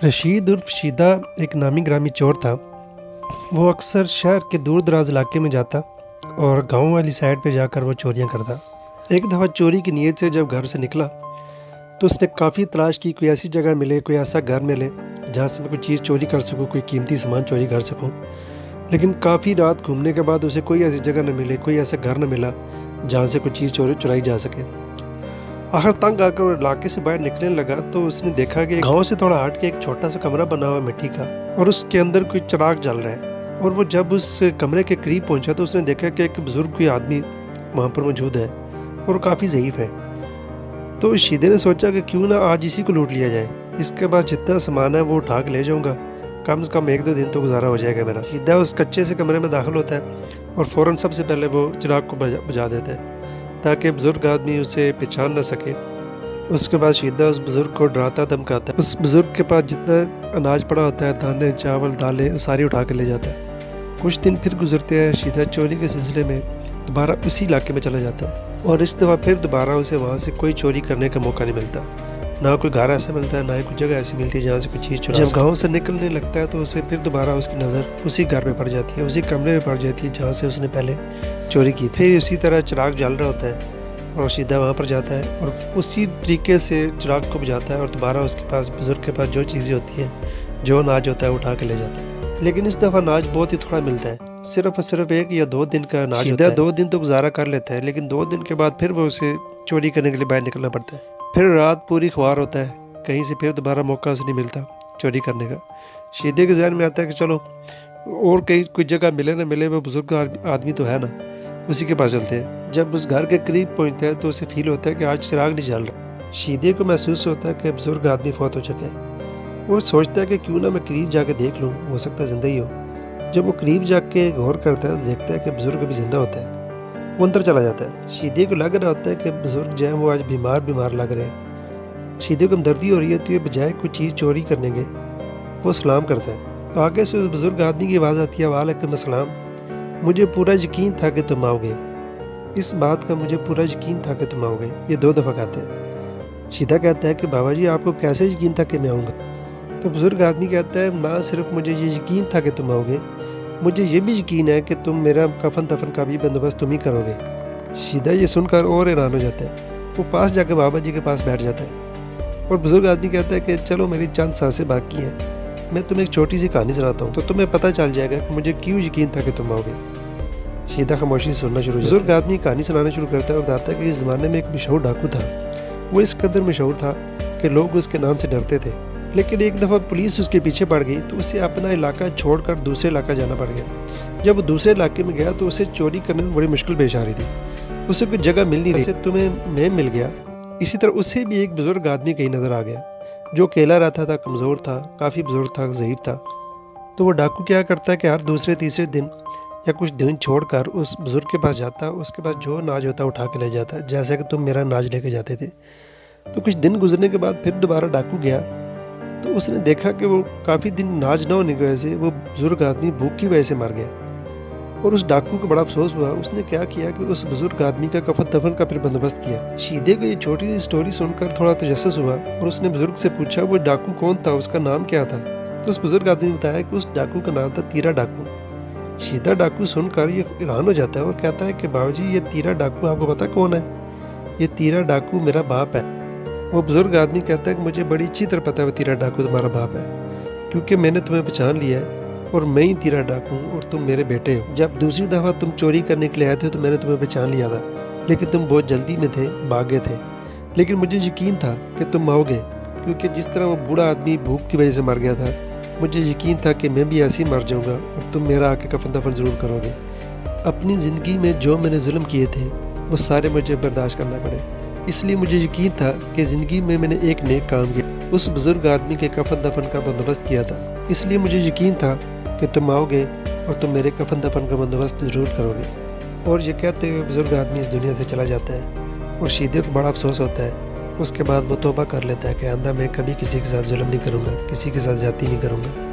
रशीद उर्फ शीदा एक नामी ग्रामी चोर था। वो अक्सर शहर के दूर दराज इलाके में जाता और गांव वाली साइड पे जाकर वो चोरियां करता। एक दफ़ा चोरी की नीयत से जब घर से निकला तो उसने काफ़ी तलाश की, कोई ऐसी जगह मिले, कोई ऐसा घर मिले जहाँ से मैं कोई चीज़ चोरी कर सकूँ, कोई कीमती सामान चोरी कर सकूँ। लेकिन काफ़ी रात घूमने के बाद उसे कोई ऐसी जगह न मिले, कोई ऐसा घर न मिला जहाँ से कोई चीज़ चुराई जा सके। आखिर तंग आकर वो इलाके से बाहर निकलने लगा तो उसने देखा कि गांव से थोड़ा हट के एक छोटा सा कमरा बना हुआ है मिट्टी का, और उसके अंदर कोई चिराग जल रहा है। और वो जब उस कमरे के करीब पहुंचा तो उसने देखा कि एक बुजुर्ग कोई आदमी वहाँ पर मौजूद है और काफ़ी ज़ईफ़ है। तो शीदे ने सोचा कि क्यों ना आज इसी को लूट लिया जाए, इसके बाद जितना सामान है वो उठा के ले जाऊँगा, कम से कम 1-2 दिन तो गुजारा हो जाएगा मेरा। शीदा उस कच्चे से कमरे में दाखिल होता है और फ़ौरन सबसे पहले वो चिराग को बुझा देता है ताकि बुज़ुर्ग आदमी उसे पहचान ना सके। उसके बाद शीदा उस बुज़ुर्ग को डराता धमकाता है। उस बुज़ुर्ग के पास जितना अनाज पड़ा होता है, दाने, चावल, दालें, सारी उठा के ले जाता है। कुछ दिन फिर गुजरते हैं। शीदा चोरी के सिलसिले में दोबारा उसी इलाके में चला जाता है और इस दफ़ा फिर दोबारा उसे वहाँ से कोई चोरी करने का मौका नहीं मिलता। ना कोई घर ऐसा मिलता है, ना ही कोई जगह ऐसी मिलती है जहाँ से कोई चीज़ चुरा। जब गाँव से निकलने लगता है तो उसे फिर दोबारा उसकी नज़र उसी घर पे पड़ जाती है, उसी कमरे में पड़ जाती है जहाँ से उसने पहले चोरी की। फिर उसी तरह चिराग जल रहा होता है और शीदा वहाँ पर जाता है और उसी तरीके से चिराग को बुझाता है और दोबारा उसके पास, बुजुर्ग के पास जो चीज़ें होती हैं, जो अनाज होता है, उठा के ले जाता है। लेकिन इस दफ़ा अनाज बहुत ही थोड़ा मिलता है, सिर्फ और सिर्फ 1 या 2 दिन का अनाज होता है। 2 दिन तो गुजारा कर लेता है, लेकिन 2 दिन के बाद फिर वो उसे चोरी करने के लिए बाहर निकलना पड़ता है। फिर रात पूरी ख्वार होता है, कहीं से फिर दोबारा मौका उसे नहीं मिलता चोरी करने का। शीदे के जहन में आता है कि चलो और कहीं कोई जगह मिले ना मिले, वो बुजुर्ग आदमी तो है ना, उसी के पास चलते हैं। जब उस घर के करीब पहुंचता है तो उसे फील होता है कि आज चिराग नहीं जल रहा। शीदे को महसूस होता है कि बुजुर्ग आदमी फौत हो चुका है। वो सोचता है कि क्यों ना मैं करीब जाके देख लूँ, हो सकता है जिंदा ही हो। जब वो करीब जाके गौर करता है तो देखता है कि बुजुर्ग अभी जिंदा होता है। वो अंदर चला जाता है। शीदे को लग रहा होता है कि बुजुर्ग जो है वो आज बीमार लग रहे हैं। शीदे को हमदर्दी हो रही होती है, बजाय कोई चीज़ चोरी करने के वो सलाम करता है। तो आगे से उस बुजुर्ग आदमी की आवाज़ आती है, वालेकुम अस्सलाम, मुझे पूरा यकीन था कि तुम आओगे, इस बात का मुझे पूरा यकीन था कि तुम आओगे। ये 2 दफ़ा कहते हैं। शीदा कहता है कि बाबा जी आपको कैसे यकीन था कि मैं आऊँगा? तो बुजुर्ग आदमी कहता है, ना सिर्फ मुझे ये यकीन था कि तुम आओगे, मुझे ये भी यकीन है कि तुम मेरा कफन तफन का भी बंदोबस्त तुम ही करोगे। शीदा ये सुनकर और हैरान हो जाता है। वो पास जाकर बाबा जी के पास बैठ जाता है और बुजुर्ग आदमी कहता है कि चलो मेरी चंद सांसें बाकी हैं, मैं तुम्हें एक छोटी सी कहानी सुनाता हूँ तो तुम्हें पता चल जाएगा कि मुझे क्यों यकीन था कि तुम आओगे। शीदा खामोशी से सुनना शुरू। बुजुर्ग आदमी कहानी सुनाना शुरू करता है और बताता है कि इस ज़माने में एक मशहूर डाकू था। वो इस कदर मशहूर था कि लोग उसके नाम से डरते थे। लेकिन एक दफ़ा पुलिस उसके पीछे पड़ गई तो उसे अपना इलाका छोड़कर दूसरे इलाका जाना पड़ गया। जब वो दूसरे इलाके में गया तो उसे चोरी करने में बड़ी मुश्किल पेश आ रही थी। उसे कोई जगह मिल नहीं रही। तुम्हें मैं मिल गया। इसी तरह उसे भी एक बुजुर्ग आदमी कहीं नज़र आ गया जो अकेला रहता था, कमज़ोर था, काफ़ी बुजुर्ग था, ज़ईफ़ था। तो वो डाकू क्या करता है कि हर दूसरे तीसरे दिन या कुछ दिन छोड़कर उस बुज़ुर्ग के पास जाता, उसके पास जो अनाज होता उठा के ले जाता, जैसे कि तुम मेरा अनाज लेके जाते थे। तो कुछ दिन गुजरने के बाद फिर दोबारा डाकू गया तो उसने देखा कि वो काफ़ी दिन अनाज न होने की वजह से वो बुज़ुर्ग आदमी भूख की वजह से मर गया। और उस डाकू को बड़ा अफसोस हुआ। उसने क्या किया कि उस बुज़ुर्ग आदमी का कफन दफन का फिर बंदोबस्त किया। शीदे को ये छोटी सी स्टोरी सुनकर थोड़ा तजस्सुस हुआ और उसने बुज़ुर्ग से पूछा वो डाकू कौन था, उसका नाम क्या था। तो उस बुज़ुर्ग आदमी ने बताया कि उस डाकू का नाम था तीरा डाकू। शीदा डाकू सुनकर ये हैरान हो जाता है और कहता है कि बाबूजी ये तीरा डाकू आपको पता कौन है? ये तीरा डाकू मेरा बाप है। वो बुज़ुर्ग आदमी कहता है कि मुझे बड़ी अच्छी तरह पता है वो तीरा डाकू तुम्हारा बाप है, क्योंकि मैंने तुम्हें पहचान लिया है और मैं ही तीरा डाकू हूँ और तुम मेरे बेटे हो। जब दूसरी दफ़ा तुम चोरी करने के लिए आए थे तो मैंने तुम्हें पहचान लिया था, लेकिन तुम बहुत जल्दी में थे, भागे थे। लेकिन मुझे यकीन था कि तुम आओगे, क्योंकि जिस तरह वो बूढ़ा आदमी भूख की वजह से मर गया था, मुझे यकीन था कि मैं भी ऐसे ही मर जाऊंगा और तुम मेरा आके कफन दफन ज़रूर करोगे। अपनी ज़िंदगी में जो मैंने जुल्म किए थे वो सारे मुझे बर्दाश्त करना पड़े, इसलिए मुझे यकीन था कि ज़िंदगी में मैंने एक नेक काम किया, उस बुज़ुर्ग आदमी के कफन दफन का बंदोबस्त किया था। इसलिए मुझे यकीन था कि तुम आओगे और तुम मेरे कफन दफन का बंदोबस्त ज़रूर करोगे। और ये कहते हुए बुज़ुर्ग आदमी इस दुनिया से चला जाता है और शीदे को बड़ा अफसोस होता है। उसके बाद वो तौबा कर लेता है कि आइंदा मैं कभी किसी के साथ जुल्म नहीं करूँगा, किसी के साथ ज़्यादती नहीं करूँगा।